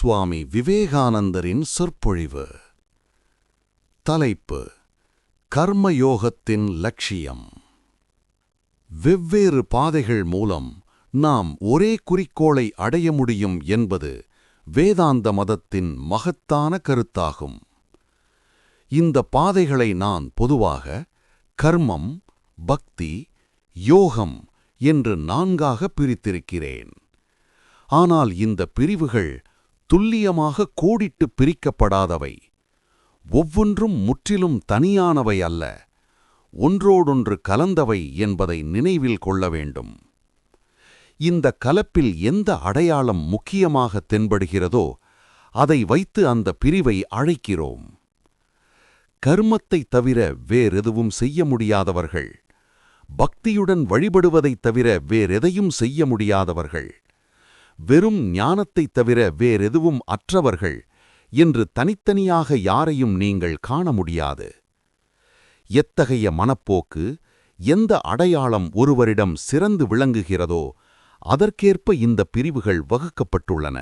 சுவாமி விவேகானந்தரின் சொற்பொழிவு. தலைப்பு: கர்மயோகத்தின் லட்சியம். வெவ்வேறு பாதைகள் மூலம் நாம் ஒரே குறிக்கோளை அடைய முடியும் என்பது வேதாந்த மதத்தின் மகத்தான கருத்தாகும். இந்த பாதைகளை நான் பொதுவாக கர்மம், பக்தி, யோகம் என்று 4ஆக பிரித்திருக்கிறேன். ஆனால் இந்த பிரிவுகள் துல்லியமாக கோடிட்டு பிரிக்கப்படாதவை. ஒவ்வொன்றும் முற்றிலும் தனியானவை அல்ல, ஒன்றோடொன்று கலந்தவை என்பதை நினைவில் கொள்ள வேண்டும். இந்த கலப்பில் எந்த அடையாளம் முக்கியமாக தென்படுகிறதோ அதை வைத்து அந்த பிரிவை அழைக்கிறோம். கர்மத்தைத் தவிர வேறெதுவும் செய்ய முடியாதவர்கள், பக்தியுடன் வழிபடுவதைத் தவிர வேறெதையும் செய்ய முடியாதவர்கள், வெறும் ஞானத்தைத் தவிர வேறெதுவும் அற்றவர்கள் என்று தனித்தனியாக யாரையும் நீங்கள் காண முடியாது. எத்தகைய மனப்போக்கு, எந்த அடையாளம் ஒருவரிடம் சிறந்து விளங்குகிறதோ அதற்கேற்ப இந்த பிரிவுகள் வகுக்கப்பட்டுள்ளன.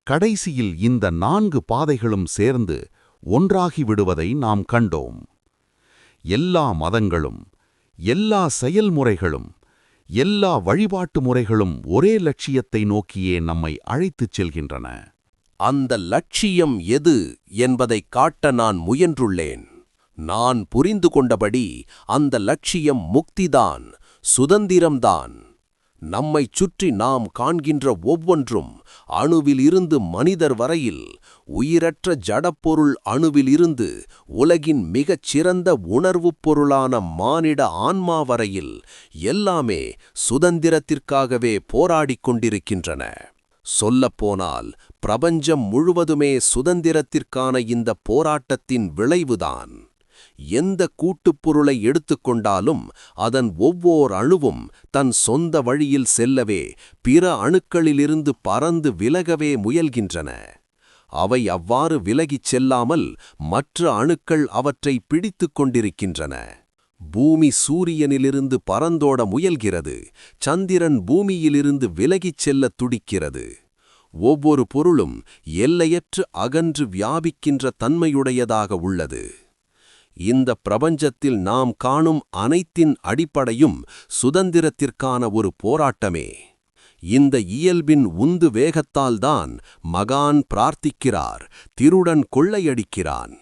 கடைசியில் இந்த 4 பாதைகளும் சேர்ந்து ஒன்றாகிவிடுவதை நாம் கண்டோம். எல்லா மதங்களும், எல்லா செயல்முறைகளும், எல்லா வழிபாட்டு முறைகளும் ஒரே லட்சியத்தை நோக்கியே நம்மை அழைத்துச் செல்கின்றன. அந்த லட்சியம் எது என்பதைக் காட்ட நான் முயன்றுள்ளேன். நான் புரிந்து கொண்டபடி அந்த லட்சியம் முக்திதான், சுதந்திரம்தான். நம்மைச் சுற்றி நாம் காண்கின்ற ஒவ்வொன்றும், அணுவிலிருந்து மனிதர் வரையில், உயிரற்ற ஜடப்பொருள் அணுவிலிருந்து உலகின் மிகச் சிறந்த உணர்வுப் பொருளான மானிட ஆன்மா வரையில் எல்லாமே சுதந்திரத்திற்காகவே போராடிக் கொண்டிருக்கின்றன. சொல்லப்போனால் பிரபஞ்சம் முழுவதுமே சுதந்திரத்திற்கான இந்த போராட்டத்தின் விளைவுதான். எந்த கூட்டுப்பொருளை எடுத்துக்கொண்டாலும் அதன் ஒவ்வொரு அணுவும் தன் சொந்த வழியில் செல்லவே, பிற அணுக்களிலிருந்து பறந்து விலகவே முயல்கின்றன. அவை அவ்வாறு விலகிச் செல்லாமல் மற்ற அணுக்கள் அவற்றை பிடித்துக் கொண்டிருக்கின்றன. பூமி சூரியனிலிருந்து பறந்தோட முயல்கிறது, சந்திரன் பூமியிலிருந்து விலகிச் செல்லத் துடிக்கிறது. ஒவ்வொரு பொருளும் எல்லையற்று அகன்று வியாபிக்கின்ற தன்மையுடையதாக உள்ளது. இந்த பிரபஞ்சத்தில் நாம் காணும் அனைத்தின் அடிப்படையும் சுதந்திரத்திற்கான ஒரு போராட்டமே. இந்த இயல்பின் உந்து வேகத்தால்தான் மகான் பிரார்த்திக்கிறார், திருடன் கொள்ளையடிக்கிறான்.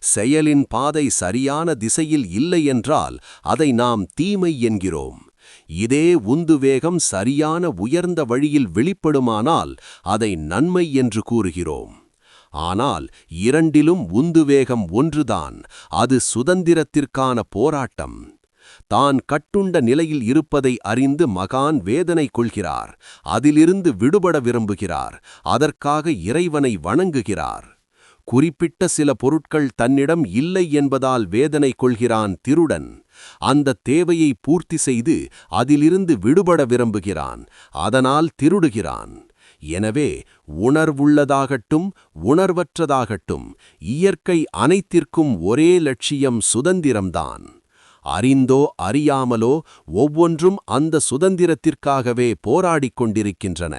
செயலின் பாதை சரியான திசையில் இல்லை என்றால் அதை நாம் தீமை என்கிறோம். இதே உந்துவேகம் சரியான உயர்ந்த வழியில் வெளிப்படுமானால் அதை நன்மை என்று கூறுகிறோம். ஆனால் இரண்டிலும் உந்துவேகம் ஒன்றுதான், அது சுதந்திரத்திற்கான போராட்டம். தான் கட்டுண்ட நிலையில் இருப்பதை அறிந்து மகான் வேதனை கொள்கிறார், அதிலிருந்து விடுபட விரும்புகிறார், அதற்காக இறைவனை வணங்குகிறார். குறிப்பிட்ட சில பொருட்கள் தன்னிடம் இல்லை என்பதால் வேதனை கொள்கிறான் திருடன். அந்த தேவையை பூர்த்தி செய்து அதிலிருந்து விடுபட விரும்புகிறான், அதனால் திருடுகிறான். எனவே உணர்வுள்ளதாகட்டும் உணர்வற்றதாகட்டும், இயற்கை அனைத்திற்கும் ஒரே லட்சியம் சுதந்திரம்தான். அறிந்தோ அறியாமலோ ஒவ்வொன்றும் அந்த சுதந்திரத்திற்காகவே போராடிக் கொண்டிருக்கின்றன.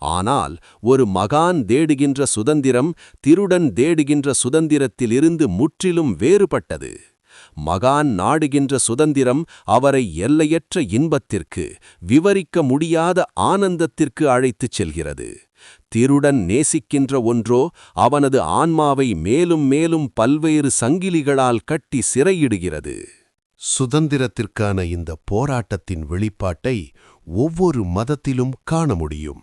ஆனால் ஒரு மகான் தேடுகின்ற சுதந்திரம் திருடன் தேடுகின்ற சுதந்திரத்திலிருந்து முற்றிலும் வேறுபட்டது. மகான் நாடுகின்ற சுதந்திரம் அவரை எல்லையற்ற இன்பத்திற்கு, விவரிக்க முடியாத ஆனந்தத்திற்கு அழைத்துச் செல்கிறது. திருடன் நேசிக்கின்ற ஒன்றோ அவனது ஆன்மாவை மேலும் மேலும் பல்வேறு சங்கிலிகளால் கட்டி சிறையிடுகிறது. சுதந்திரத்திற்கான இந்த போராட்டத்தின் வெளிப்பாட்டை ஒவ்வொரு மதத்திலும் காண முடியும்.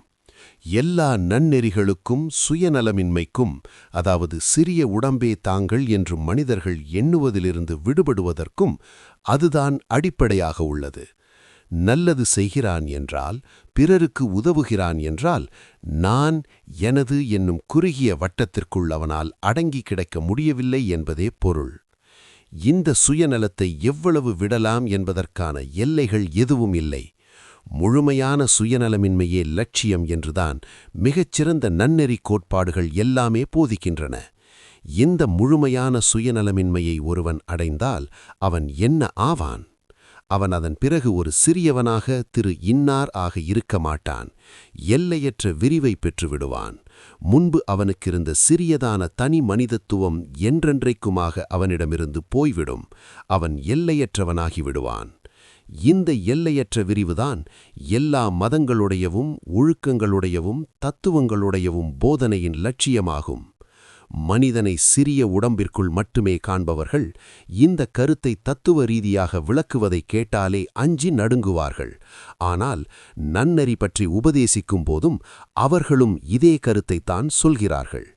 எல்லா நன்னெறிகளுக்கும் சுயநலமின்மைக்கும், அதாவது சிறிய உடம்பே தாங்கள் என்று மனிதர்கள் எண்ணுவதிலிருந்து விடுபடுவதற்கும் அதுதான் அடிப்படையாக உள்ளது. நல்லது செய்கிறான் என்றால், பிறருக்கு உதவுகிறான் என்றால், நான் எனது என்னும் குறுகிய வட்டத்திற்குள் அவனால் அடங்கி கிடக்க முடியவில்லை என்பதே பொருள். இந்த சுயநலத்தை எவ்வளவு விடலாம் என்பதற்கான எல்லைகள் எதுவும் இல்லை. முழுமையான சுயநலமின்மையே லட்சியம் என்றுதான் மிகச்சிறந்த நன்னெறி கோட்பாடுகள் எல்லாமே போதிக்கின்றன. இந்த முழுமையான சுயநலமின்மையை ஒருவன் அடைந்தால் அவன் என்ன ஆவான்? அவன் அதன் பிறகு ஒரு சிறியவனாக திரு இன்னார் ஆக இருக்க மாட்டான். எல்லையற்ற விரிவை பெற்று விடுவான். முன்பு அவனுக்கிருந்த சிறியதான தனி மனிதத்துவம் என்றென்றைக்குமாக அவனிடமிருந்து போய்விடும். அவன் எல்லையற்றவனாகி விடுவான். இந்த எல்லையற்ற விரிவுதான் எல்லா மதங்களுடையவும் ஒழுக்கங்களுடையவும் தத்துவங்களுடையவும் போதனையின் லட்சியமாகும். மனிதனை சிறிய உடம்பிற்குள் மட்டுமே காண்பவர்கள் இந்த கருத்தை தத்துவ ரீதியாக விளக்குவதை கேட்டாலே அஞ்சி நடுங்குவார்கள். ஆனால் நன்னெறி பற்றி உபதேசிக்கும் போதும் அவர்களும் இதே கருத்தைத்தான் சொல்கிறார்கள்.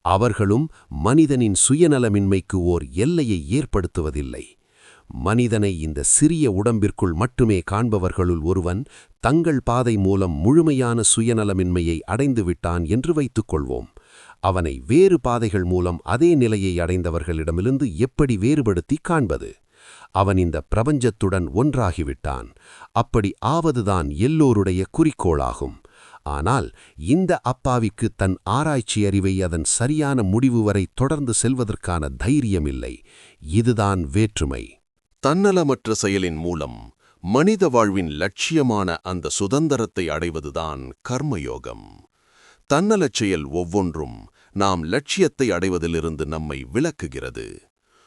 அவர்களும் மனிதனின் சுயநலமின்மைக்கு ஓர் எல்லையை ஏற்படுத்துவதில்லை. மனிதனை இந்த சிறிய உடம்பிற்குள் மட்டுமே காண்பவர்களுள் ஒருவன் தங்கள் பாதை மூலம் முழுமையான சுயநலமின்மையை அடைந்து விட்டான் என்று வைத்துக்கொள்வோம். அவனை வேறு பாதைகள் மூலம் அதே நிலையை அடைந்தவர்களிடமிருந்து எப்படி வேறுபடுத்தி காண்பது? அவன் இந்த பிரபஞ்சத்துடன் ஒன்றாகிவிட்டான். அப்படி ஆவதுதான் எல்லோருடைய குறிக்கோளாகும். ஆனால் இந்த அப்பாவிக்கு தன் ஆராய்ச்சி அறிவை அதன் சரியான முடிவு வரை தொடர்ந்து செல்வதற்கான தைரியமில்லை. இதுதான் வேற்றுமை. தன்னலமற்ற செயலின் மூலம் மனித வாழ்வின் லட்சியமான அந்த சுதந்திரத்தை அடைவதுதான் கர்மயோகம். தன்னலச் செயல் ஒவ்வொன்றும் நாம் லட்சியத்தை அடைவதிலிருந்து நம்மை விலக்குகிறது.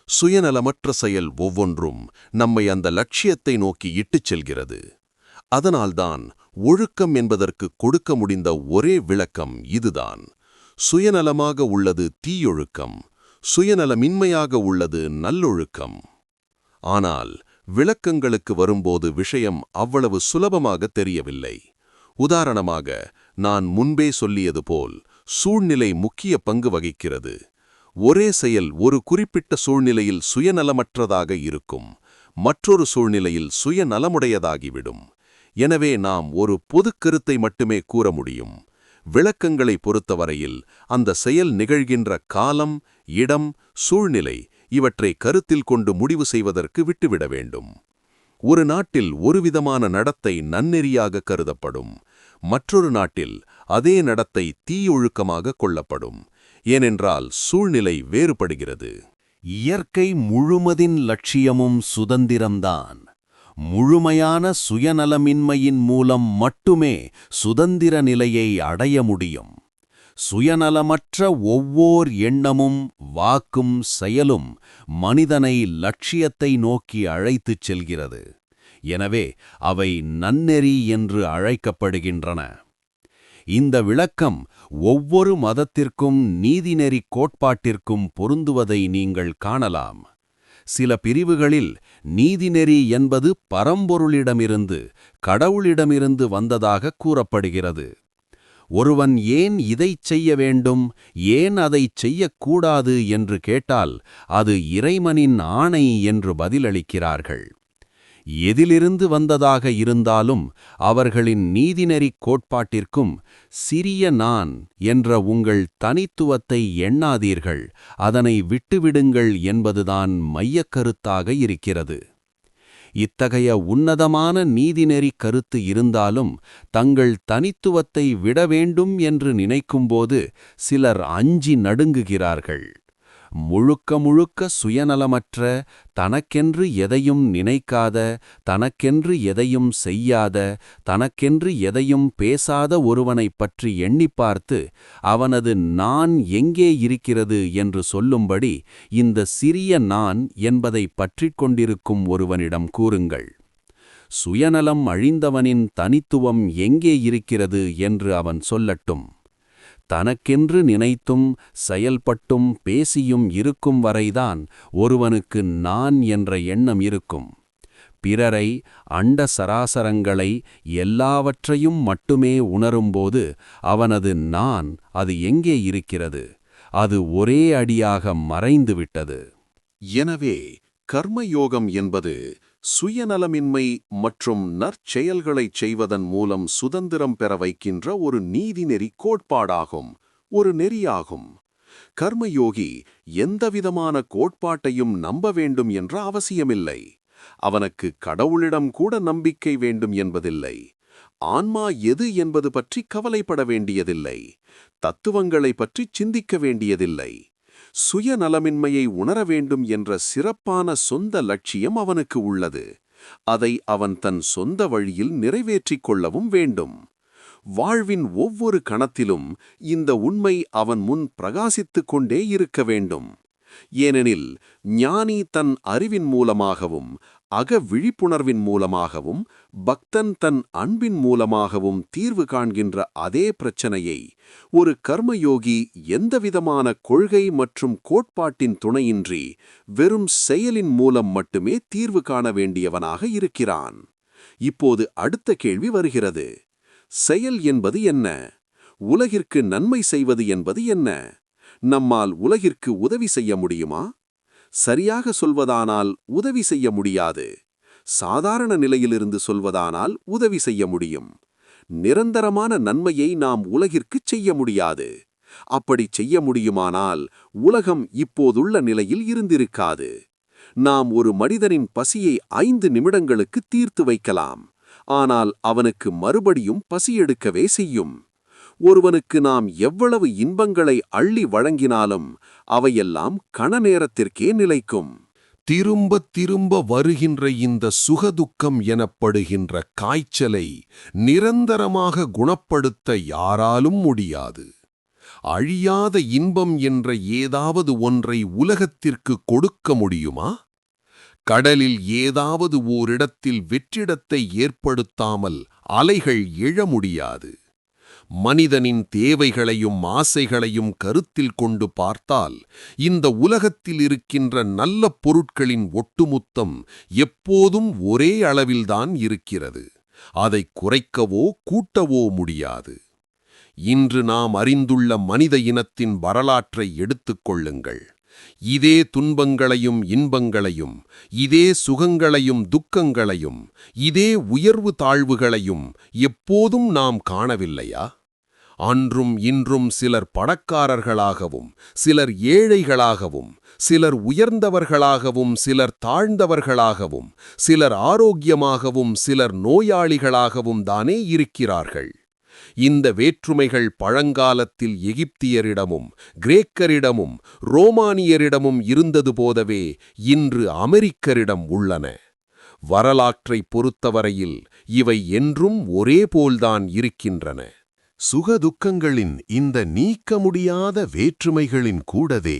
சுயநலமற்ற செயல் ஒவ்வொன்றும் நம்மை அந்த லட்சியத்தை நோக்கி இட்டுச் செல்கிறது. அதனால்தான் ஒழுக்கம் என்பதற்கு கொடுக்க முடிந்த ஒரே விளக்கம் இதுதான். சுயநலமாக உள்ளது தீயொழுக்கம், சுயநலமின்மையாக உள்ளது நல்லொழுக்கம். ஆனால் விளக்கங்களுக்கு வரும்போது விஷயம் அவ்வளவு சுலபமாக தெரியவில்லை. உதாரணமாக, நான் முன்பே சொல்லியது போல் சூழ்நிலை முக்கிய பங்கு வகிக்கிறது. ஒரே செயல் ஒரு குறிப்பிட்ட சூழ்நிலையில் சுயநலமற்றதாக இருக்கும், மற்றொரு சூழ்நிலையில் சுயநலமுடையதாகிவிடும். எனவே நாம் ஒரு பொதுக் கருத்தை மட்டுமே கூற முடியும். விளக்கங்களை பொறுத்தவரையில் அந்த செயல் நிகழ்கின்ற காலம், இடம், சூழ்நிலை இவற்றை கருத்தில் கொண்டு முடிவு செய்வதற்கு விட்டுவிட வேண்டும். ஒரு நாட்டில் ஒருவிதமான நடத்தை நன்னெறியாக கருதப்படும், மற்றொரு நாட்டில் அதே நடத்தை தீயொழுக்கமாக கொள்ளப்படும். ஏனென்றால் சூழ்நிலை வேறுபடுகிறது. இயற்கை முழுமதின் லட்சியமும் சுதந்திரம்தான். முழுமையான சுயநலமின்மையின் மூலம் மட்டுமே சுதந்திர நிலையை அடைய முடியும். சுயநலமற்ற ஒவ்வொரு எண்ணமும் வாக்கும் செயலும் மனிதனை லட்சியத்தை நோக்கி அழைத்துச் செல்கிறது. எனவே அவை நன்னெறி என்று அழைக்கப்படுகின்றன. இந்த விளக்கம் ஒவ்வொரு மதத்திற்கும் நீதிநெறி கோட்பாட்டிற்கும் பொருந்துவதை நீங்கள் காணலாம். சில பிரிவுகளில் நீதிநெறி என்பது பரம்பொருளிடமிருந்து, கடவுளிடமிருந்து வந்ததாக கூறப்படுகிறது. ஒருவன் ஏன் இதைச் செய்ய வேண்டும், ஏன் அதைச் செய்யக்கூடாது என்று கேட்டால் அது இறைவனின் ஆணை என்று பதிலளிக்கிறார்கள். எதிலிருந்து வந்ததாக இருந்தாலும் அவர்களின் நீதிநெறி கோட்பாட்டிற்கும் சிறிய நான் என்ற உங்கள் தனித்துவத்தை எண்ணாதீர்கள், அதனை விட்டுவிடுங்கள் என்பதுதான் மையக்கருத்தாக இருக்கிறது. இத்தகைய உன்னதமான நீதிநெறி கருத்து இருந்தாலும் தங்கள் தனித்துவத்தை விட வேண்டும் என்று நினைக்கும்போது சிலர் அஞ்சி நடுங்குகிறார்கள். முழுக்க முழுக்க சுயநலமற்ற, தனக்கென்று எதையும் நினைக்காத, தனக்கென்று எதையும் செய்யாத, தனக்கென்று எதையும் பேசாத ஒருவனைப் பற்றி எண்ணிப் பார்த்து அவனது நான் எங்கே இருக்கிறது என்று சொல்லும்படி இந்த சிறிய நான் என்பதை பற்றிக் கொண்டிருக்கும் ஒருவனிடம் கூறுங்கள். சுயநலம் அழிந்தவனின் தனித்துவம் எங்கே இருக்கிறது என்று அவன் சொல்லட்டும். தனக்கென்று நினைத்தும் செயல்பட்டும் பேசியும் இருக்கும் வரைதான் ஒருவனுக்கு நான் என்ற எண்ணம் இருக்கும். பிறரை, அண்ட சராசரங்களை, எல்லாவற்றையும் மட்டுமே உணரும்போது அவனது நான் அது எங்கே இருக்கிறது? அது ஒரே அடியாக மறைந்துவிட்டது. எனவே கர்மயோகம் என்பது சுயநலமின்மை மற்றும் நற்செயல்களைச் செய்வதன் மூலம் சுதந்திரம் பெற வைக்கின்ற ஒரு நீதிநெறி கோட்பாடாகும், ஒரு நெறியாகும். கர்மயோகி எந்தவிதமான கோட்பாட்டையும் நம்ப வேண்டும் என்ற அவசியமில்லை. அவனுக்கு கடவுளிடம் கூட நம்பிக்கை வேண்டும் என்பதில்லை. ஆன்மா எது என்பது பற்றி கவலைப்பட வேண்டியதில்லை. தத்துவங்களை பற்றி சிந்திக்க வேண்டியதில்லை. சுயநலமின்மையை உணர வேண்டும் என்ற சிறப்பான சொந்த லட்சியம் அவனுக்கு உள்ளது. அதை அவன் தன் சொந்த வழியில் நிறைவேற்றிக் கொள்ளவும் வேண்டும். வாழ்வின் ஒவ்வொரு கணத்திலும் இந்த உண்மை அவன் முன் பிரகாசித்துக் கொண்டே இருக்க வேண்டும். ஏனெனில் ஞானி தன் அறிவின் மூலமாகவும் அக விழிப்புணர்வின் மூலமாகவும் பக்தன் தன் அன்பின் மூலமாகவும் தீர்வு காண்கின்ற அதே பிரச்சனையை ஒரு கர்மயோகி எந்தவிதமான கொள்கை மற்றும் கோட்பாட்டின் துணையின்றி வெறும் செயலின் மூலம் மட்டுமே தீர்வு காண வேண்டியவனாக இருக்கிறான். இப்போது அடுத்த கேள்வி வருகிறது. செயல் என்பது என்ன? உலகிற்கு நன்மை செய்வது என்பது என்ன? நம்மால் உலகிற்கு உதவி செய்ய முடியுமா? சரியாக சொல்வதானால் உதவி செய்ய முடியாது. சாதாரண நிலையிலிருந்து சொல்வதானால் உதவி செய்ய முடியும். நிரந்தரமான நன்மையை நாம் உலகிற்குச் செய்ய முடியாது. அப்படி செய்ய முடியுமானால் உலகம் இப்போதுள்ள நிலையில் இருந்திருக்காது. நாம் ஒரு மனிதனின் பசியை 5 நிமிடங்களுக்கு தீர்த்து வைக்கலாம். ஆனால் அவனுக்கு மறுபடியும் பசி எடுக்கவே செய்யும். ஒருவனுக்கு நாம் எவ்வளவு இன்பங்களை அள்ளி வழங்கினாலும் அவையெல்லாம் கண நேரத்திற்கே நிலைக்கும். திரும்ப திரும்ப வருகின்ற இந்த சுகதுக்கம் எனப்படுகின்ற காய்ச்சலை நிரந்தரமாக குணப்படுத்த யாராலும் முடியாது. அழியாத இன்பம் என்ற ஏதாவது ஒன்றை உலகத்திற்கு கொடுக்க முடியுமா? கடலில் ஏதாவது ஓரிடத்தில் வெற்றிடத்தை ஏற்படுத்தாமல் அலைகள் எழ முடியாது. மனிதனின் தேவைகளையும் ஆசைகளையும் கருத்தில் கொண்டு பார்த்தால் இந்த உலகத்தில் இருக்கின்ற நல்ல பொருட்களின் ஒட்டுமொத்தம் எப்போதும் ஒரே அளவில்தான் இருக்கிறது. அதை குறைக்கவோ கூட்டவோ முடியாது. இன்று நாம் அறிந்துள்ள மனித இனத்தின் வரலாற்றை எடுத்துக் கொள்ளுங்கள். இதே துன்பங்களையும் இன்பங்களையும், இதே சுகங்களையும் துக்கங்களையும், இதே உயர்வு தாழ்வுகளையும் எப்போதும் நாம் காணவில்லையா? அன்றும் இன்றும் சிலர் பணக்காரர்களாகவும், சிலர் ஏழைகளாகவும், சிலர் உயர்ந்தவர்களாகவும், சிலர் தாழ்ந்தவர்களாகவும், சிலர் ஆரோக்கியமாகவும், சிலர் நோயாளிகளாகவும் தானே இருக்கிறார்கள். இந்த வேற்றுமைகள் பழங்காலத்தில் எகிப்தியரிடமும் கிரேக்கரிடமும் ரோமானியரிடமும் இருந்தது போதவே இன்று அமெரிக்கரிடம் உள்ளன. வரலாற்றை பொறுத்தவரையில் இவை என்றும் ஒரே போல்தான் இருக்கின்றன. சுகதுக்கங்களின் இந்த நீக்க முடியாத வேற்றுமைகளின் கூடவே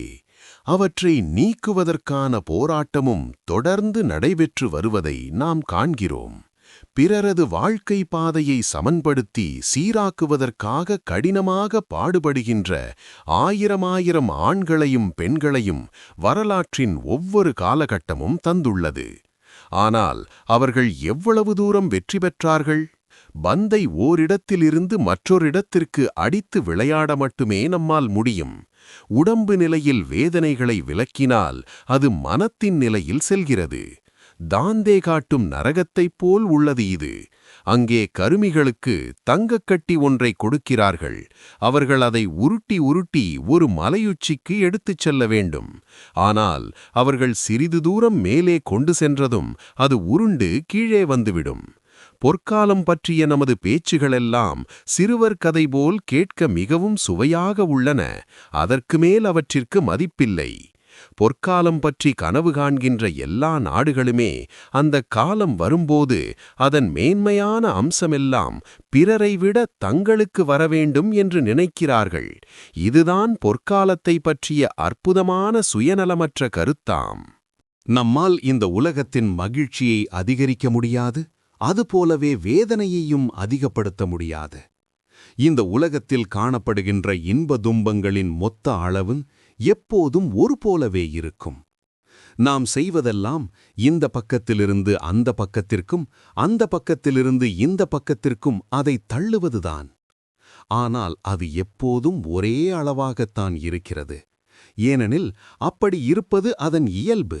அவற்றை நீக்குவதற்கான போராட்டமும் தொடர்ந்து நடைபெற்று வருவதை நாம் காண்கிறோம். பிறரது வாழ்க்கை பாதையை சமன்படுத்தி சீராக்குவதற்காக கடினமாக பாடுபடுகின்ற ஆயிரமாயிரம் ஆண்களையும் பெண்களையும் வரலாற்றின் ஒவ்வொரு காலகட்டமும் தந்துள்ளது. ஆனால் அவர்கள் எவ்வளவு தூரம் வெற்றி பெற்றார்கள்? பந்தை ஓரிடத்திலிருந்து மற்றொரிடத்திற்கு அடித்து விளையாட மட்டுமே நம்மால் முடியும். உடம்பு நிலையில் வேதனைகளை விலக்கினால் அது மனத்தின் நிலையில் செல்கிறது. தாந்தே காட்டும் நரகத்தைப் போல் உள்ளது இது. அங்கே கருமிகளுக்கு தங்கக்கட்டி ஒன்றை கொடுக்கிறார்கள். அவர்கள் அதை உருட்டி உருட்டி ஒரு மலையுச்சிக்கு எடுத்துச் செல்ல வேண்டும். ஆனால் அவர்கள் சிறிது தூரம் மேலே கொண்டு சென்றதும் அது உருண்டு கீழே வந்துவிடும். பொற்காலம் பற்றிய நமது பேச்சுகளெல்லாம் சிறுவர் கதை போல் கேட்க மிகவும் சுவையாக உள்ளன. அதற்கு மேல் அவற்றிற்கு மதிப்பில்லை. பொற்காலம் பற்றி கனவு காண்கின்ற எல்லா நாடுகளுமே அந்த காலம் வரும்போது அதன் மேன்மையான அம்சமெல்லாம் பிறரை விட தங்களுக்கு வரவேண்டும் என்று நினைக்கிறார்கள். இதுதான் பொற்காலத்தை பற்றிய அற்புதமான சுயநலமற்ற கருத்தாம். நம்மால் இந்த உலகத்தின் மகிழ்ச்சியை அதிகரிக்க முடியாது, அதுபோலவே வேதனையையும் அதிகப்படுத்த முடியாது. இந்த உலகத்தில் காணப்படுகின்ற இன்ப துன்பங்களின் மொத்த அளவு எப்போதும் ஒரு போலவே இருக்கும். நாம் செய்வதெல்லாம் இந்த பக்கத்திலிருந்து அந்த பக்கத்திற்கும், அந்த பக்கத்திலிருந்து இந்த பக்கத்திற்கும் அதை தள்ளுவதுதான். ஆனால் அது எப்போதும் ஒரே அளவாகத்தான் இருக்கிறது. ஏனெனில் அப்படி இருப்பது அதன் இயல்பு.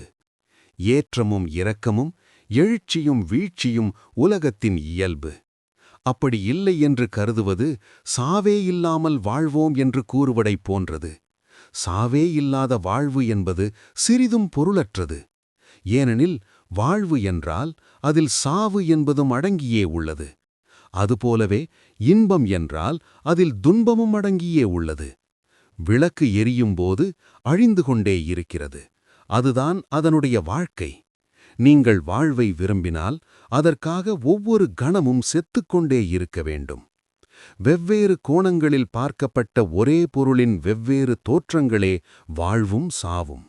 ஏற்றமும் இரக்கமும், எழுச்சியும் வீழ்ச்சியும் உலகத்தின் இயல்பு. அப்படி இல்லை என்று கருதுவது சாவே இல்லாமல் வாழ்வோம் என்று கூறுவதைப் போன்றது. சாவே இல்லாத வாழ்வு என்பது சிறிதும் பொருளற்றது. ஏனெனில் வாழ்வு என்றால் அதில் சாவு என்பதும் அடங்கியே உள்ளது. அதுபோலவே இன்பம் என்றால் அதில் துன்பமும் அடங்கியே உள்ளது. விளக்கு எரியும்போது அழிந்து கொண்டே இருக்கிறது. அதுதான் அதனுடைய வாழ்க்கை. நீங்கள் வாழ்வை விரும்பினால் அதற்காக ஒவ்வொரு கணமும் செத்துக்கொண்டே இருக்க வேண்டும். வெவ்வேறு கோணங்களில் பார்க்கப்பட்ட ஒரே பொருளின் வெவ்வேறு தோற்றங்களே வாழ்வும் சாவும்.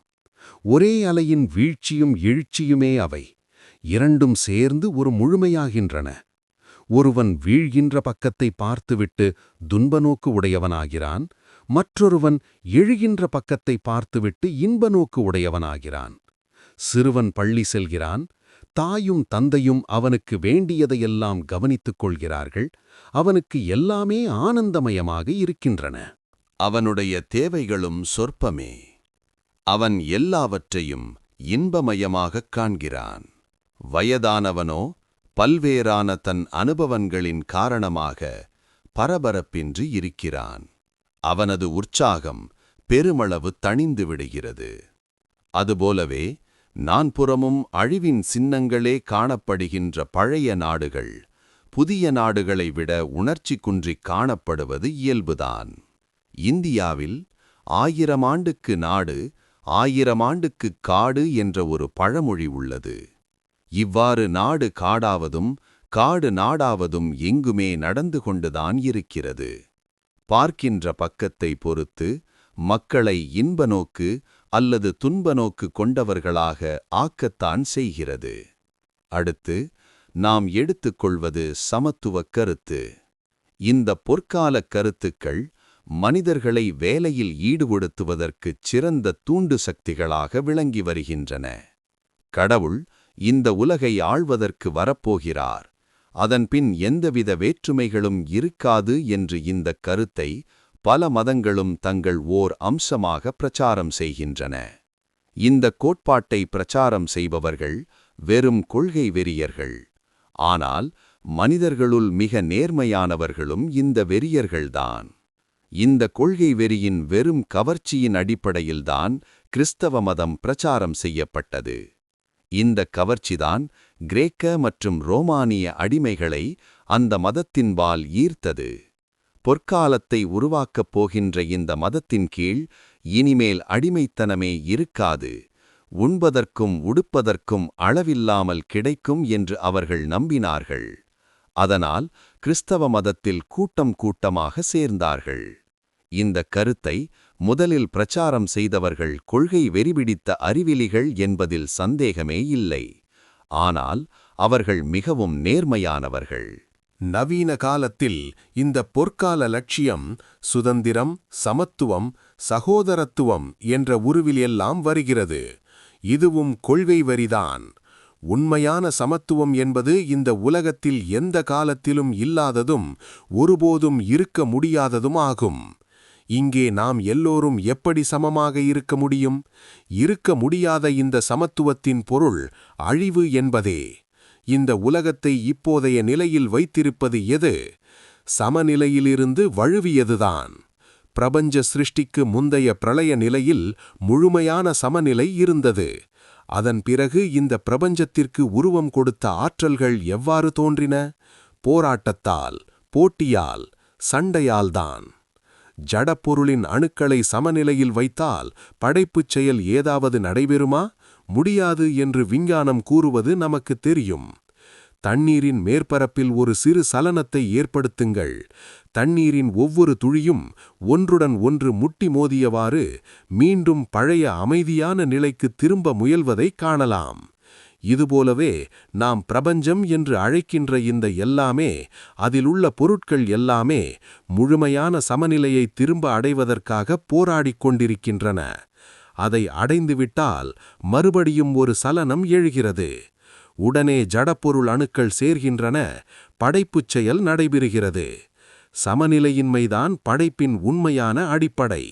ஒரே அலையின் வீழ்ச்சியும் எழுச்சியுமே அவை. இரண்டும் சேர்ந்து ஒரு முழுமையாகின்றன. ஒருவன் வீழ்கின்ற பக்கத்தை பார்த்துவிட்டு துன்பநோக்கு உடையவனாகிறான். மற்றொருவன் எழுகின்ற பக்கத்தை பார்த்துவிட்டு இன்பநோக்கு உடையவனாகிறான். சிறுவன் பள்ளி செல்கிறான். தாயும் தந்தையும் அவனுக்கு வேண்டியதையெல்லாம் கவனித்துக் கொள்கிறார்கள். அவனுக்கு எல்லாமே ஆனந்தமயமாக இருக்கின்றன. அவனுடைய தேவைகளும் சொற்பமே. அவன் எல்லாவற்றையும் இன்பமயமாகக் காண்கிறான். வயதானவனோ பல்வேறான தன் அனுபவங்களின் காரணமாக பரபரப்பின்றி இருக்கிறான். அவனது உற்சாகம் பெருமளவு தணிந்து விடுகிறது. அதுபோலவே நான்புறமும் அழிவின் சின்னங்களே காணப்படுகின்ற பழைய நாடுகள் புதிய நாடுகளை விட உணர்ச்சி குன்றிக் காணப்படுவது இயல்புதான். இந்தியாவில் 1000 ஆண்டுக்கு நாடு 1000 ஆண்டுக்குக் காடு என்ற ஒரு பழமொழி உள்ளது. இவ்வாறு நாடு காடாவதும் காடு நாடாவதும் எங்குமே நடந்து கொண்டுதான் இருக்கிறது. பார்க்கின்ற பக்கத்தை பொறுத்து மக்களை இன்பநோக்கு அல்லது துன்பநோக்கு கொண்டவர்களாக ஆக்கத்தான் செய்கிறது. அடுத்து நாம் எடுத்துக்கொள்வது சமத்துவக் கருத்து. இந்த பொற்காலக் கருத்துக்கள் மனிதர்களை வேலையில் ஈடுபடுத்துவதற்குச் சிறந்த தூண்டு சக்திகளாக விளங்கி வருகின்றன. கடவுள் இந்த உலகை ஆள்வதற்கு வரப்போகிறார். அதன்பின் எந்தவித வேற்றுமைகளும் இருக்காது என்று இந்தக் கருத்தை பல மதங்களும் தங்கள் ஓர் அம்சமாக பிரச்சாரம் செய்கின்றன. இந்த கோட்பாட்டை பிரச்சாரம் செய்பவர்கள் வெறும் கொள்கை வெறியர்கள். ஆனால் மனிதர்களுள் மிக நேர்மையானவர்களும் இந்த வெறியர்கள்தான். இந்த கொள்கை வெறியின் வெறும் கவர்ச்சியின் அடிப்படையில்தான் கிறிஸ்தவ மதம் பிரச்சாரம் செய்யப்பட்டது. இந்த கவர்ச்சிதான் கிரேக்க மற்றும் ரோமானிய அடிமைகளை அந்த மதத்தின்பால் ஈர்த்தது. பொற்காலத்தை உருவாக்கப் போகின்ற இந்த மதத்தின் கீழ் இனிமேல் அடிமைத்தனமே இருக்காது. உண்பதற்கும் உடுப்பதற்கும் அளவில்லாமல் கிடைக்கும் என்று அவர்கள் நம்பினார்கள். அதனால் கிறிஸ்தவ மதத்தில் கூட்டம் கூட்டமாக சேர்ந்தார்கள். இந்த கருத்தை முதலில் பிரச்சாரம் செய்தவர்கள் கொள்கை வெறிபிடித்த அறிவிலிகள் என்பதில் சந்தேகமே இல்லை. ஆனால் அவர்கள் மிகவும் நேர்மையானவர்கள். நவீன காலத்தில் இந்த பொற்கால லட்சியம் சுதந்திரம், சமத்துவம், சகோதரத்துவம் என்ற உருவில் எல்லாம் வருகிறது. இதுவும் கொள்கை வரிதான். உண்மையான சமத்துவம் என்பது இந்த உலகத்தில் எந்த காலத்திலும் இல்லாததும் ஒருபோதும் இருக்க முடியாததும் ஆகும். இங்கே நாம் எல்லோரும் எப்படி சமமாக இருக்க முடியும்? இருக்க முடியாத இந்த சமத்துவத்தின் பொருள் அழிவு என்பதே. இந்த உலகத்தை இப்போதைய நிலையில் வைத்திருப்பது எது? சமநிலையிலிருந்து வழுவியதுதான். பிரபஞ்ச சிருஷ்டிக்கு முந்தைய பிரளய நிலையில் முழுமையான சமநிலை இருந்தது. அதன் பிறகு இந்த பிரபஞ்சத்திற்கு உருவம் கொடுத்த ஆற்றல்கள் எவ்வாறு தோன்றின? போராட்டத்தால், போட்டியால், சண்டையால்தான். ஜடப்பொருளின் அணுக்களை சமநிலையில் வைத்தால் படைப்புச் செயல் ஏதாவது நடைபெறுமா? முடியாது என்று விஞ்ஞானம் கூறுவது நமக்கு தெரியும். தண்ணீரின் மேற்பரப்பில் ஒரு சிறு சலனத்தை ஏற்படுத்துங்கள். தண்ணீரின் ஒவ்வொரு துளியும் ஒன்றுடன் ஒன்று முட்டி மோதியவாறு மீண்டும் பழைய அமைதியான நிலைக்கு திரும்ப முயல்வதை காணலாம். இதுபோலவே நாம் பிரபஞ்சம் என்று அழைக்கின்ற இந்த எல்லாமே, அதிலுள்ள பொருட்கள் எல்லாமே முழுமையான சமநிலையை திரும்ப அடைவதற்காக போராடிக் கொண்டிருக்கின்றன. அதை அடைந்துவிட்டால் மறுபடியும் ஒரு சலனம் எழுகிறது. உடனே ஜடப்பொருள் அணுக்கள் சேர்கின்றன. படைப்புச் செயல் நடைபெறுகிறது. சமநிலையின்மைதான் படைப்பின் உண்மையான அடிப்படை.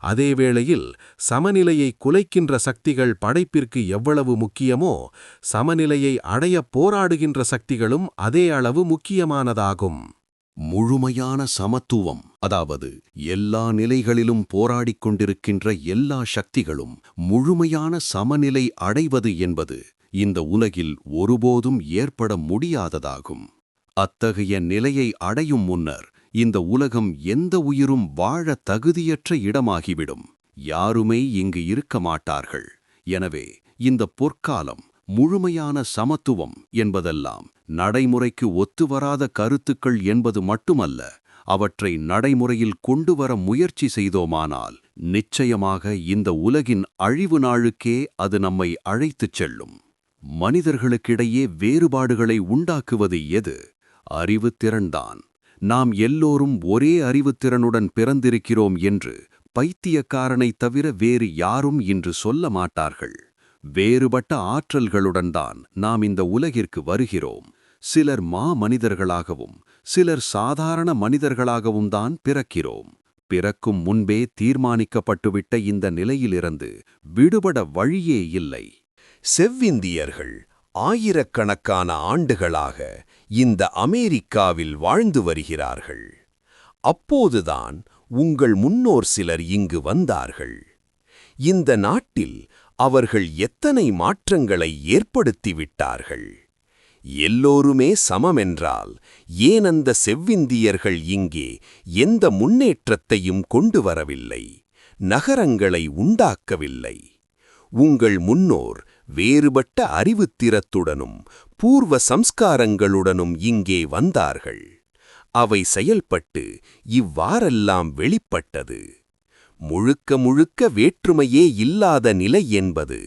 அதேவேளையில் சமநிலையை குலைக்கின்ற சக்திகள் படைப்பிற்கு எவ்வளவு முக்கியமோ, சமநிலையை அடையப் போராடுகின்ற சக்திகளும் அதே அளவு முக்கியமானதாகும். முழுமையான சமத்துவம், அதாவது எல்லா நிலைகளிலும் போராடிக் கொண்டிருக்கின்ற எல்லா சக்திகளும் முழுமையான சமநிலை அடைவது என்பது இந்த உலகில் ஒருபோதும் ஏற்பட முடியாததாகும். அத்தகைய நிலையை அடையும் முன்னர் இந்த உலகம் எந்த உயிரும் வாழ தகுதியற்ற இடமாகிவிடும். யாருமே இங்கு இருக்க மாட்டார்கள். எனவே இந்த பொற்காலம் முழுமையான சமத்துவம் என்பதெல்லாம் நடைமுறைக்கு ஒத்துவராத கருத்துக்கள் என்பது மட்டுமல்ல, அவற்றை நடைமுறையில் கொண்டுவர முயற்சி செய்தோமானால் நிச்சயமாக இந்த உலகின் அழிவு நாளுக்கே அது நம்மை அழைத்துச் செல்லும். மனிதர்களுக்கிடையே வேறுபாடுகளை உண்டாக்குவது எது? அறிவுத்திறன்தான். நாம் எல்லோரும் ஒரே அறிவுத்திறனுடன் பிறந்திருக்கிறோம் என்று பைத்தியக்காரனைத் தவிர வேறு யாரும் இன்று சொல்ல மாட்டார்கள். வேறுபட்ட ஆற்றல்களுடன் தான் நாம் இந்த உலகிற்கு வருகிறோம். சிலர் மனிதர்களாகவும் சிலர் சாதாரண மனிதர்களாகவும் தான் பிறக்கிறோம். பிறக்கும் முன்பே தீர்மானிக்கப்பட்டுவிட்ட இந்த நிலையிலிருந்து விடுபட வழியே இல்லை. செவ்விந்தியர்கள் ஆயிரக்கணக்கான ஆண்டுகளாக இந்த அமெரிக்காவில் வாழ்ந்து வருகிறார்கள். அப்போதுதான் உங்கள் முன்னோர் சிலர் இங்கு வந்தார்கள். இந்த நாட்டில் அவர்கள் எத்தனை மாற்றங்களை ஏற்படுத்திவிட்டார்கள். எல்லோருமே சமமென்றால் ஏன் அந்த செவ்விந்தியர்கள் இங்கே எந்த முன்னேற்றத்தையும் கொண்டு வரவில்லை, நகரங்களை உண்டாக்கவில்லை? உங்கள் முன்னோர் வேறுபட்ட அறிவுத்திறத்துடனும் பூர்வ சம்ஸ்காரங்களுடனும் இங்கே வந்தார்கள். அவை செயல்பட்டு இவ்வாறெல்லாம் வெளிப்பட்டது. முழுக்க முழுக்க வேற்றுமையே இல்லாத நிலை என்பது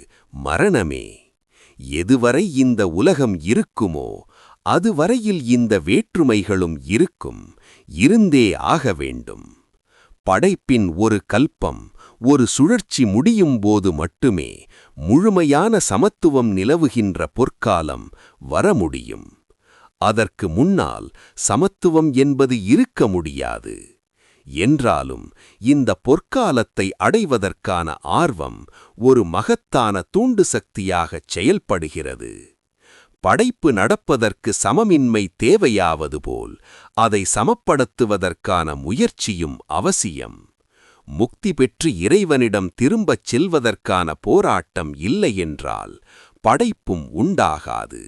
மரணமே. எதுவரை இந்த உலகம் இருக்குமோ அதுவரையில் இந்த வேற்றுமைகளும் இருக்கும், இருந்தே ஆக வேண்டும். படைப்பின் ஒரு கல்பம், ஒரு சுழற்சி முடியும் போது மட்டுமே முழுமையான சமத்துவம் நிலவுகின்ற பொற்காலம் வர முடியும். அதற்கு முன்னால் சமத்துவம் என்பது இருக்க முடியாது. என்றாலும் இந்த பொற்காலத்தை அடைவதற்கான ஆர்வம் ஒரு மகத்தான தூண்டு சக்தியாகச் செயல்படுகிறது. படைப்பு நடப்பதற்கு சமமின்மை தேவையாவது போல் அதை சமப்படுத்துவதற்கான முயற்சியும் அவசியம். முக்தி பெற்று இறைவனிடம் திரும்பச் செல்வதற்கான போராட்டம் இல்லையென்றால் படைப்பும் உண்டாகாது.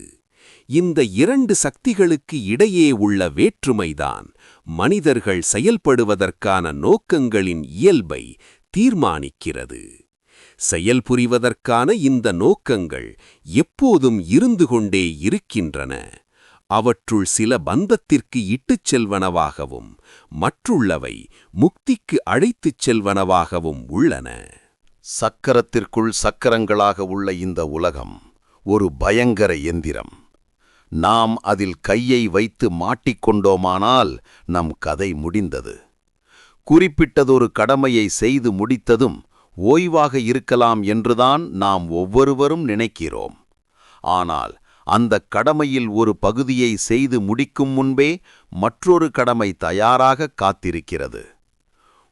இந்த இரண்டு சக்திகளுக்கு இடையே உள்ள வேற்றுமைதான் மனிதர்கள் செயல்படுவதற்கான நோக்கங்களின் இயல்பை தீர்மானிக்கிறது. செயல்புரிவதற்கான இந்த நோக்கங்கள் எப்போதும் இருந்து கொண்டே இருக்கின்றன. அவற்றுள் சில பந்தத்திற்கு இட்டுச் செல்வனவாகவும் மற்றுள்ளவை முக்திக்கு அழைத்துச் செல்வனவாகவும் உள்ளன. சக்கரத்திற்குள் சக்கரங்களாக உள்ள இந்த உலகம் ஒரு பயங்கர எந்திரம். நாம் அதில் கையை வைத்து மாட்டிக்கொண்டோமானால் நம் கதை முடிந்தது. குறிப்பிட்டதொரு கடமையை செய்து முடித்ததும் ஓய்வாக இருக்கலாம் என்றுதான் நாம் ஒவ்வொருவரும் நினைக்கிறோம். ஆனால் அந்தக் கடமையில் ஒரு பகுதியை செய்து முடிக்கும் முன்பே மற்றொரு கடமை தயாராக காத்திருக்கிறது.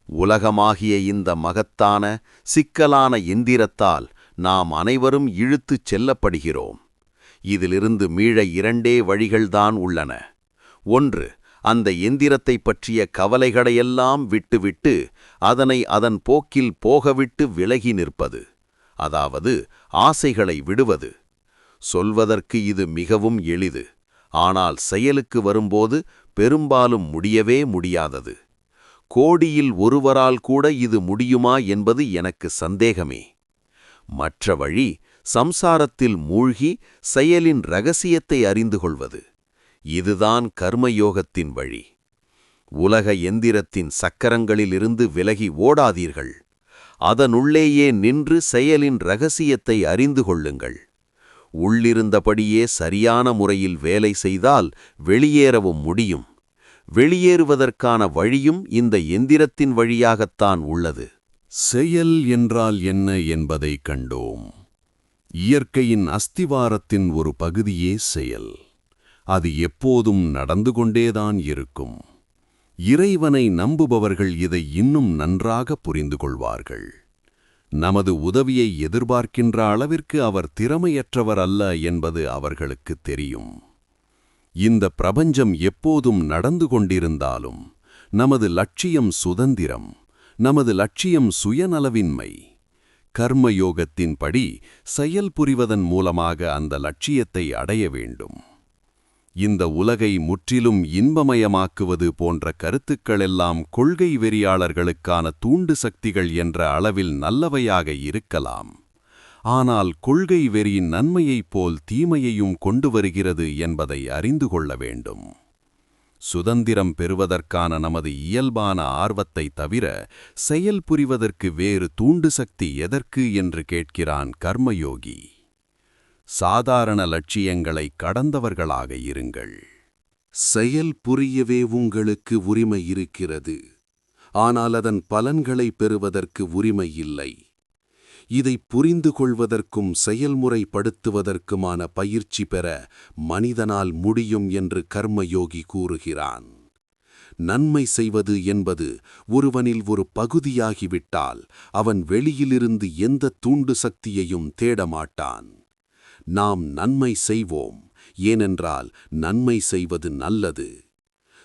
உலகமாகிய இந்த மகத்தான சிக்கலான எந்திரத்தால் நாம் அனைவரும் இழுத்துச் செல்லப்படுகிறோம். இதிலிருந்து மீள இரண்டே வழிகள்தான் உள்ளன. ஒன்று, அந்த எந்திரத்தைப் பற்றிய கவலைகளையெல்லாம் விட்டுவிட்டு அதனை அதன் போக்கில் போகவிட்டு விலகி நிற்பது, அதாவது ஆசைகளை விடுவது. சொல்வதற்கு இது மிகவும் எளிது, ஆனால் செயலுக்கு வரும்போது பெரும்பாலும் முடியவே முடியாதது. கோடியில் ஒருவரால் கூட இது முடியுமா என்பது எனக்கு சந்தேகமே. மற்ற வழி சம்சாரத்தில் மூழ்கி செயலின் இரகசியத்தை அறிந்து கொள்வது. இதுதான் கர்மயோகத்தின் வழி. உலக எந்திரத்தின் சக்கரங்களிலிருந்து விலகி ஓடாதீர்கள். அதனுள்ளேயே நின்று செயலின் இரகசியத்தை அறிந்து கொள்ளுங்கள். உள்ளிருந்தபடியே சரியான முறையில் வேலை செய்தால் வெளியேறவும் முடியும். வெளியேறுவதற்கான வழியும் இந்த எந்திரத்தின் வழியாகத்தான் உள்ளது. செயல் என்றால் என்ன என்பதை கண்டோம். இயற்கையின் அஸ்திவாரத்தின் ஒரு பகுதியே செயல். அது எப்போதும் நடந்து கொண்டேதான் இருக்கும். இறைவனை நம்புபவர்கள் இதை இன்னும் நன்றாக புரிந்து கொள்வார்கள். நமது உதவியை எதிர்பார்க்கின்ற அளவிற்கு அவர் திறமையற்றவர் அல்ல என்பது அவர்களுக்கு தெரியும். இந்த பிரபஞ்சம் எப்போதும் நடந்து கொண்டிருந்தாலும் நமது லட்சியம் சுதந்திரம், நமது லட்சியம் சுயநலவின்மை. கர்மயோகத்தின்படி செயல் புரிவதன் மூலமாக அந்த லட்சியத்தை அடைய வேண்டும். இந்த உலகை முற்றிலும் இன்பமயமாக்குவது போன்ற கருத்துக்களெல்லாம் கொள்கை வெறியாளர்களுக்கான தூண்டு சக்திகள் என்ற அளவில் நல்லவையாக இருக்கலாம். ஆனால் கொள்கை வெறி நன்மையைப் போல் தீமையையும் கொண்டு வருகிறது என்பதை அறிந்து கொள்ள வேண்டும். சுதந்திரம் பெறுவதற்கான நமது இயல்பான ஆர்வத்தை தவிர செயல் புரிவதற்கு வேறு தூண்டு சக்தி எதற்கு என்று கேட்கிறான் கர்மயோகி. சாதாரண லட்சியங்களை கடந்தவர்களாக இருங்கள். செயல் புரியவே உங்களுக்கு உரிமை இருக்கிறது, ஆனால் அதன் பலன்களை பெறுவதற்கு உரிமை இல்லை. இதை புரிந்து கொள்வதற்கும் செயல்முறைப்படுத்துவதற்குமான பயிற்சி பெற மனிதனால் முடியும் என்று கர்மயோகி கூறுகிறான். நன்மை செய்வது என்பது ஒருவனில் ஒரு பகுதியாகிவிட்டால் அவன் வெளியிலிருந்து எந்த தூண்டு சக்தியையும் தேடமாட்டான். நாம் நன்மை செய்வோம், ஏனென்றால் நன்மை செய்வது நல்லது.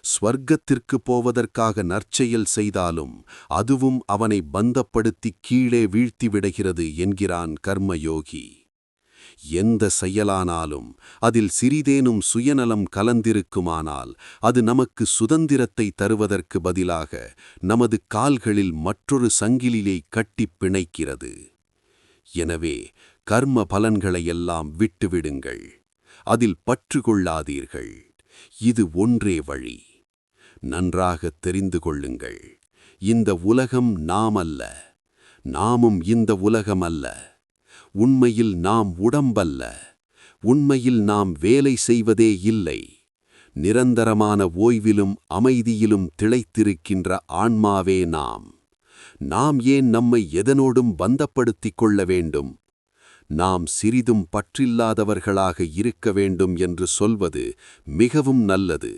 ஸ்வர்க்கத்திற்கு போவதற்காக நற்செயல் செய்தாலும் அதுவும் அவனை பந்தப்படுத்தி கீழே வீழ்த்திவிடுகிறது என்கிறான் கர்மயோகி. எந்த செயலானாலும் அதில் சிறிதேனும் சுயநலம் கலந்திருக்குமானால் அது நமக்கு சுதந்திரத்தை தருவதற்கு பதிலாக நமது கால்களில் மற்றொரு சங்கிலியை கட்டிப் பிணைக்கிறது. எனவே கர்ம பலன்களையெல்லாம் விட்டுவிடுங்கள், அதில் பற்று கொள்ளாதீர்கள். இது ஒன்றே வழி. நன்றாக தெரிந்து கொள்ளுங்கள், இந்த உலகம் நாம் அல்ல, நாமும் இந்த உலகம் அல்ல. உண்மையில் நாம் உடம்பல்ல, உண்மையில் நாம் வேலை செய்வதே இல்லை. நிரந்தரமான ஓய்விலும் அமைதியிலும் திளைத்திருக்கின்ற ஆன்மாவே நாம். நாம் ஏன் நம்மை எதனோடும் பந்தப்படுத்திக் கொள்ள வேண்டும்? நாம் சிறிதும் பற்றில்லாதவர்களாக இருக்க வேண்டும் என்று சொல்வது மிகவும் நல்லது.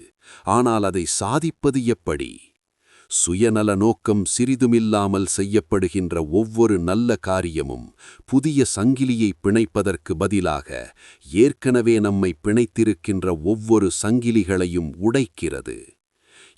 ஆனால் அதை சாதிப்பது எப்படி? சுயநல நோக்கம் சிறிதுமில்லாமல் செய்யப்படுகின்ற ஒவ்வொரு நல்ல காரியமும் புதிய சங்கிலியை பிணைப்பதற்கு பதிலாக ஏற்கனவே நம்மை பிணைத்திருக்கின்ற ஒவ்வொரு சங்கிலிகளையும் உடைக்கிறது.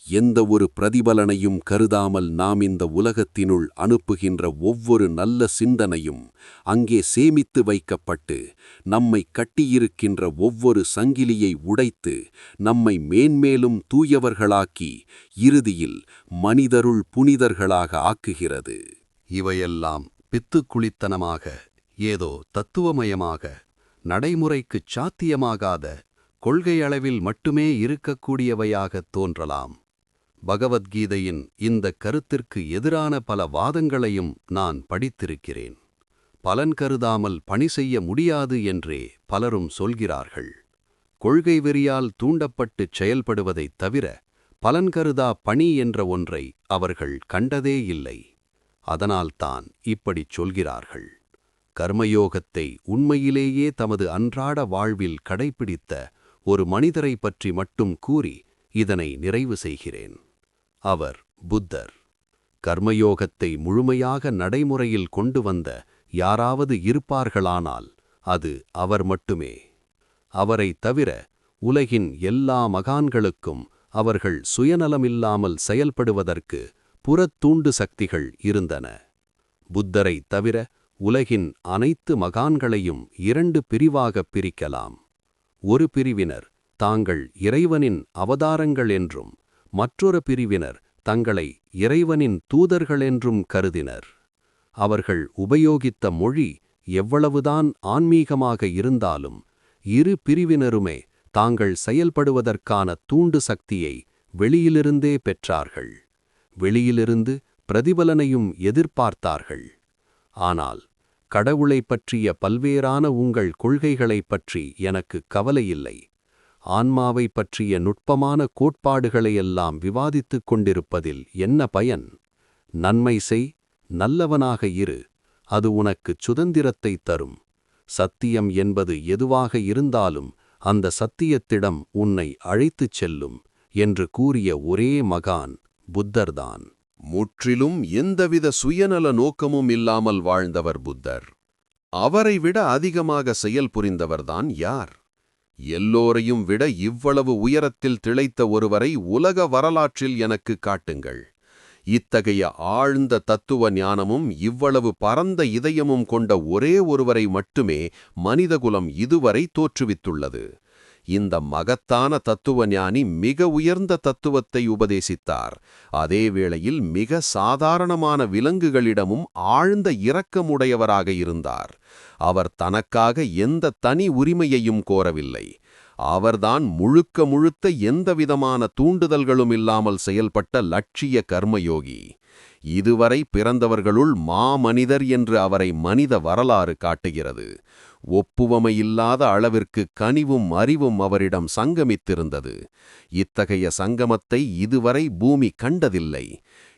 எந்த ஒரு பிரதிபலனையும் கருதாமல் நாம் இந்த உலகத்தினுள் அனுப்புகின்ற ஒவ்வொரு நல்ல சிந்தனையும் அங்கே சேமித்து வைக்கப்பட்டு நம்மை கட்டியிருக்கின்ற ஒவ்வொரு சங்கிலியை உடைத்து நம்மை மேன்மேலும் தூயவர்களாக்கி இறுதியில் மனிதருள் புனிதர்களாக ஆக்குகிறது. இவையெல்லாம் பித்துக்குளித்தனமாக, ஏதோ தத்துவமயமாக, நடைமுறைக்குச் சாத்தியமாகாத கொள்கையளவில் மட்டுமே இருக்கக்கூடியவையாகத் தோன்றலாம். பகவத்கீதையின் இந்த கருத்திற்கு எதிரான பல வாதங்களையும் நான் படித்திருக்கிறேன். பலன் கருதாமல் பணி செய்ய முடியாது என்றே பலரும் சொல்கிறார்கள். கொள்கை வெறியால் தூண்டப்பட்டுச் செயல்படுவதைத் தவிர பலன் கருதா பணி என்ற ஒன்றை அவர்கள் கண்டதே இல்லை. அதனால்தான் இப்படிச் சொல்கிறார்கள். கர்மயோகத்தை உண்மையிலேயே தமது அன்றாட வாழ்வில் கடைப்பிடித்த ஒரு மனிதரை பற்றி மட்டும் கூறி இதனை நிறைவு செய்கிறேன். அவர் புத்தர். கர்மயோகத்தை முழுமையாக நடைமுறையில் கொண்டு வந்த யாராவது இருப்பார்களானால் அது அவர் மட்டுமே. அவரை தவிர உலகின் எல்லா மகான்களுக்கும் அவர்கள் சுயநலமில்லாமல் செயல்படுவதற்கு புறத்தூண்டு சக்திகள் இருந்தன. புத்தரை தவிர உலகின் அனைத்து மகான்களையும் இரண்டு பிரிவாகப் பிரிக்கலாம். ஒரு பிரிவினர் தாங்கள் இறைவனின் அவதாரங்கள் என்றும் மற்றொரு பிரிவினர் தங்களை இறைவனின் தூதர்கள் என்றும் கருதினர். அவர்கள் உபயோகித்த மொழி எவ்வளவுதான் ஆன்மீகமாக இருந்தாலும் இரு பிரிவினருமே தாங்கள் செயல்படுவதற்கான தூண்டு சக்தியை வெளியிலிருந்தே பெற்றார்கள். வெளியிலிருந்து பிரதிபலனையும் எதிர்பார்த்தார்கள். ஆனால் கடவுளைப் பற்றிய பல்வேறான உங்கள் கொள்கைகளைப் பற்றி எனக்கு கவலையில்லை. ஆன்மாவைப் பற்றிய நுட்பமான கோட்பாடுகளையெல்லாம் விவாதித்துக் கொண்டிருப்பதில் என்ன பயன்? நன்மை செய், நல்லவனாக இரு, அது உனக்குச் சுதந்திரத்தைத் தரும். சத்தியம் என்பது எதுவாக இருந்தாலும் அந்த சத்தியத்திடம் உன்னை அழைத்துச் செல்லும் என்று கூறிய ஒரே மகான் புத்தர்தான். முற்றிலும் எந்தவித சுயநல நோக்கமும் இல்லாமல் வாழ்ந்தவர் புத்தர். அவரை விட அதிகமாக செயல் புரிந்தவர்தான் யார்? எல்லோரையும் விட இவ்வளவு உயரத்தில் திளைத்த ஒருவரை உலக வரலாற்றில் எனக்கு காட்டுங்கள். இத்தகைய ஆழ்ந்த தத்துவ ஞானமும் இவ்வளவு பரந்த இதயமும் கொண்ட ஒரே ஒருவரை மட்டுமே மனிதகுலம் இதுவரை தோற்றுவித்துள்ளது. இந்த மகத்தான தத்துவ ஞானி மிக உயர்ந்த தத்துவத்தை உபதேசித்தார். அதே வேளையில் மிக சாதாரணமான விலங்குகளிடமும் ஆழ்ந்த இரக்கமுடையவராக இருந்தார். அவர் தனக்காக எந்த தனி உரிமையையும் கோரவில்லை. அவர்தான் முழுக்க முழுத்த எந்தவிதமான தூண்டுதல்களும் இல்லாமல் செயல்பட்ட லட்சிய கர்மயோகி. இதுவரை பிறந்தவர்களுள் மாமனிதர் என்று அவரை மனித வரலாறு காட்டுகிறது. ஒப்புவமையில்லாத அளவிற்கு கனிவும் அறிவும் அவரிடம் சங்கமித்திருந்தது. இத்தகைய சங்கமத்தை இதுவரை பூமி கண்டதில்லை.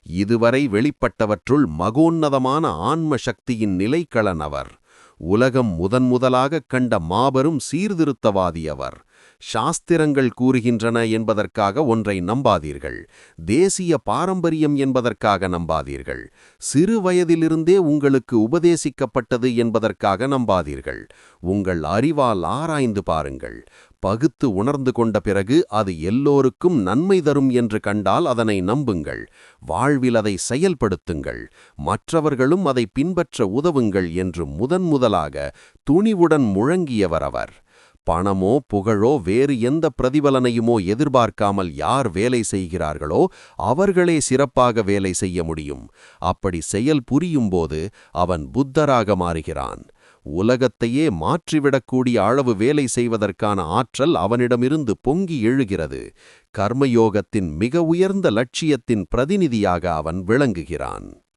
இதுவரை வெளிப்பட்டவற்றுள் மகோன்னதமான ஆன்ம சக்தியின் நிலைக்களன் அவர். உலகம் முதன்முதலாகக் கண்ட மாபெரும் சீர்திருத்தவாதி அவர். சாஸ்திரங்கள் கூறுகின்றன என்பதற்காக ஒன்றை நம்பாதீர்கள். தேசிய பாரம்பரியம் என்பதற்காக நம்பாதீர்கள். சிறு வயதிலிருந்தே உங்களுக்கு உபதேசிக்கப்பட்டது என்பதற்காக நம்பாதீர்கள். உங்கள் அறிவால் ஆராய்ந்து பாருங்கள். பகுத்து உணர்ந்து கொண்ட பிறகு அது எல்லோருக்கும் நன்மை தரும் என்று கண்டால் அதனை நம்புங்கள். வாழ்வில் அதை செயல்படுத்துங்கள். மற்றவர்களும் அதை பின்பற்ற உதவுங்கள் என்று முதன்முதலாக துணிவுடன் முழங்கியவர் அவர். பணமோ புகழோ வேறு எந்த பிரதிபலனையுமோ எதிர்பார்க்காமல் யார் வேலை செய்கிறார்களோ அவர்களே சிறப்பாக வேலை செய்ய முடியும். அப்படி செயல் புரியும்போது அவன் புத்தராக மாறுகிறான். உலகத்தையே மாற்றிவிடக்கூடிய அளவு வேலை செய்வதற்கான ஆற்றல் அவனிடமிருந்து பொங்கி எழுகிறது. கர்மயோகத்தின் மிக உயர்ந்த லட்சியத்தின் பிரதிநிதியாக அவன் விளங்குகிறான்.